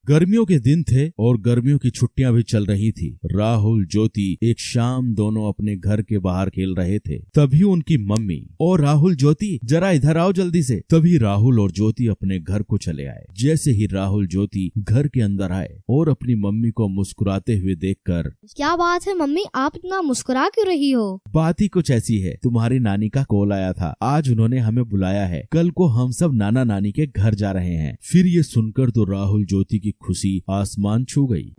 गर्मियों के दिन थे और गर्मियों की छुट्टियां भी चल रही थी। राहुल ज्योति एक शाम दोनों अपने घर के बाहर खेल रहे थे। तभी उनकी मम्मी और राहुल ज्योति जरा इधर आओ जल्दी से। तभी राहुल और ज्योति अपने घर को चले आए। जैसे ही राहुल ज्योति घर के अंदर आए और अपनी मम्मी को मुस्कुराते हुए देखकर, क्या बात है मम्मी, आप इतना मुस्कुरा क्यों रही हो? बात ही कुछ ऐसी है, तुम्हारी नानी का कॉल आया था, आज उन्होंने हमें बुलाया है, कल को हम सब नाना नानी के घर जा रहे हैं। फिर ये सुनकर तो राहुल ज्योति की खुशी आसमान छू गई।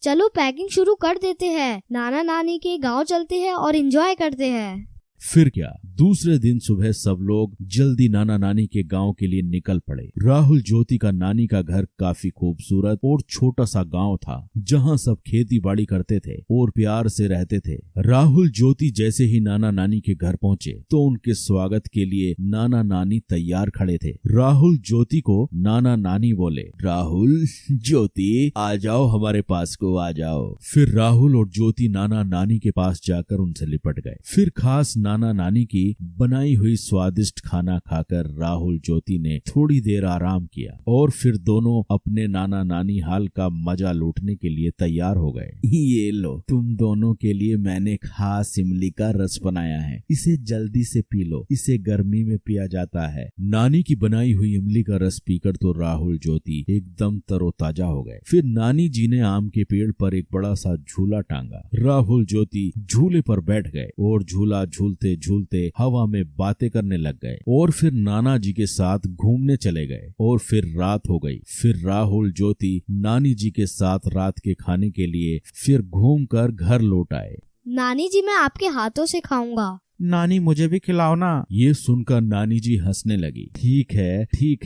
चलो पैकिंग शुरू कर देते हैं, नाना नानी के गांव चलते हैं और एंजॉय करते हैं। फिर क्या, दूसरे दिन सुबह सब लोग जल्दी नाना नानी के गांव के लिए निकल पड़े। राहुल ज्योति का नानी का घर काफी खूबसूरत और छोटा सा गांव था, जहां सब खेती बाड़ी करते थे और प्यार से रहते थे। राहुल ज्योति जैसे ही नाना नानी के घर पहुंचे तो उनके स्वागत के लिए नाना नानी तैयार खड़े थे। राहुल ज्योति को नाना नानी बोले, राहुल ज्योति आ जाओ, हमारे पास को आ जाओ। फिर राहुल और ज्योति नाना नानी के पास जाकर उनसे लिपट गए। फिर खास नाना नानी की बनाई हुई स्वादिष्ट खाना खाकर राहुल ज्योति ने थोड़ी देर आराम किया और फिर दोनों अपने नाना नानी हाल का मजा लूटने के लिए तैयार हो गए। ये लो, तुम दोनों के लिए मैंने खास इमली का रस बनाया है, इसे जल्दी से पी लो, इसे गर्मी में पिया जाता है। नानी की बनाई हुई इमली का रस पीकर तो राहुल ज्योति एकदम तरोताजा हो गए। फिर नानी जी ने आम के पेड़ पर एक बड़ा सा झूला टांगा। राहुल ज्योति झूले पर बैठ गए और झूला झूलते झूलते हवा में बातें करने लग गए और फिर नाना जी के साथ घूमने चले गए। और फिर रात हो गई। फिर राहुल ज्योति नानी जी के साथ रात के खाने के लिए फिर घूमकर घर लौट आए। नानी जी, मैं आपके हाथों से खाऊंगा। नानी मुझे भी खिलाओ ना। ये सुनकर नानी जी हंसने लगी। ठीक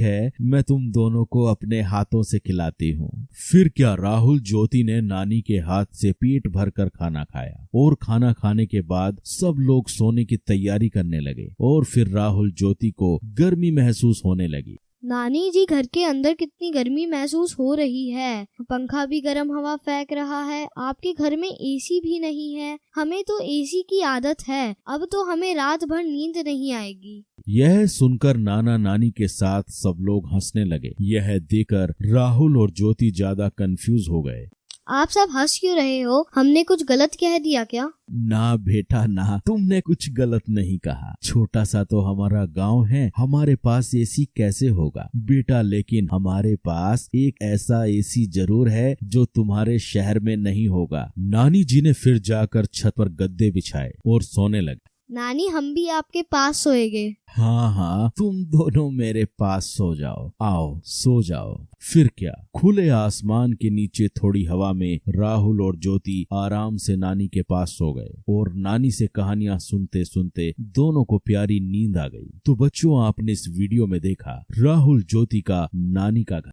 है, मैं तुम दोनों को अपने हाथों से खिलाती हूँ। फिर क्या, राहुल ज्योति ने नानी के हाथ से पेट भरकर खाना खाया और खाना खाने के बाद सब लोग सोने की तैयारी करने लगे और फिर राहुल ज्योति को गर्मी महसूस होने लगी। नानी जी, घर के अंदर कितनी गर्मी महसूस हो रही है, पंखा भी गर्म हवा फेंक रहा है, आपके घर में एसी भी नहीं है। हमें तो एसी की आदत है, अब तो हमें रात भर नींद नहीं आएगी। यह सुनकर नाना नानी के साथ सब लोग हंसने लगे। यह देखकर राहुल और ज्योति ज्यादा कंफ्यूज हो गए। आप सब हंस क्यों रहे हो? हमने कुछ गलत कह दिया क्या? ना बेटा ना, तुमने कुछ गलत नहीं कहा। छोटा सा तो हमारा गांव है, हमारे पास एसी कैसे होगा बेटा, लेकिन हमारे पास एक ऐसा एसी जरूर है जो तुम्हारे शहर में नहीं होगा। नानी जी ने फिर जाकर छत पर गद्दे बिछाए और सोने लगे। नानी, हम भी आपके पास सोएंगे। हाँ, तुम दोनों मेरे पास सो जाओ, आओ सो जाओ। फिर क्या, खुले आसमान के नीचे थोड़ी हवा में राहुल और ज्योति आराम से नानी के पास सो गए और नानी से कहानियां सुनते सुनते दोनों को प्यारी नींद आ गई। तो बच्चों, आपने इस वीडियो में देखा राहुल ज्योति का नानी का घर।